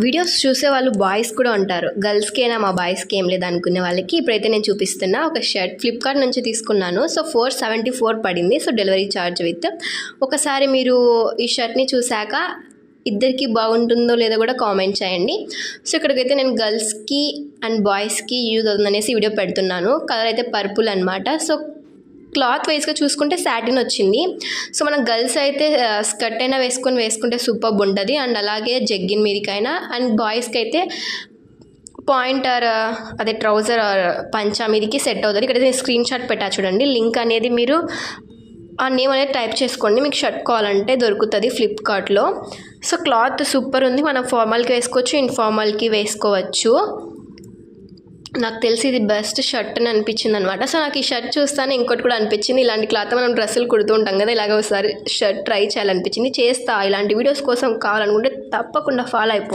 Videos చూసే వాళ్ళు boys కూడా ఉంటారు. గర్ల్స్కేనా మా బాయ్స్కి ఏం లేదు అనుకునే వాళ్ళకి ఇప్పుడైతే నేను చూపిస్తున్నా ఒక షర్ట్ ఫ్లిప్కార్ట్ నుంచి తీసుకున్నాను. సో 474 పడింది. So delivery charge with. ఒకసారి మీరు ఈ షర్ట్ని చూశాక ఇద్దరికి బాగుంటుందో లేదో కూడా కామెంట్ చేయండి. సో ఇక్కడికైతే నేను గర్ల్స్కి అండ్ బాయ్స్కి యూజ్ అవుతుందనేసి వీడియో పెడుతున్నాను. కలర్ అయితే పర్పుల్ అనమాట. సో క్లాత్ వైజ్గా చూసుకుంటే సాటిన్ వచ్చింది. సో మనం గర్ల్స్ అయితే స్కర్ట్ అయినా వేసుకుంటే సూపర్బ్ ఉంటుంది. అండ్ అలాగే జగ్గిన్ మీదకైనా అండ్ బాయ్స్కి అయితే పాయింటర్ అదే ట్రౌజర్ పంచా మీదకి సెట్ అవుతుంది. ఇక్కడైతే నేను స్క్రీన్ షాట్ పెట్టా చూడండి. లింక్ అనేది మీరు ఆ నేమ్ అనేది టైప్ చేసుకోండి. మీకు షర్ట్ కావాలంటే దొరుకుతుంది ఫ్లిప్కార్ట్లో. సో క్లాత్ సూపర్ ఉంది. మనం ఫార్మల్కి వేసుకోవచ్చు, ఇన్ఫార్మల్కి వేసుకోవచ్చు. నాకు తెలిసి ఇది బెస్ట్ షర్ట్ అని అనిపించింది అనమాట. సో నాకు ఈ షర్ట్ చూస్తానే ఇంకోటి కూడా అనిపించింది. ఇలాంటి క్లాత్ మనం డ్రెస్సులు కుడుతూ ఉంటాం కదా, ఇలాగ ఒకసారి షర్ట్ ట్రై చేయాలనిపించింది. చేస్తా. ఇలాంటి వీడియోస్ కోసం కావాలనుకుంటే తప్పకుండా ఫాలో అయిపోండి.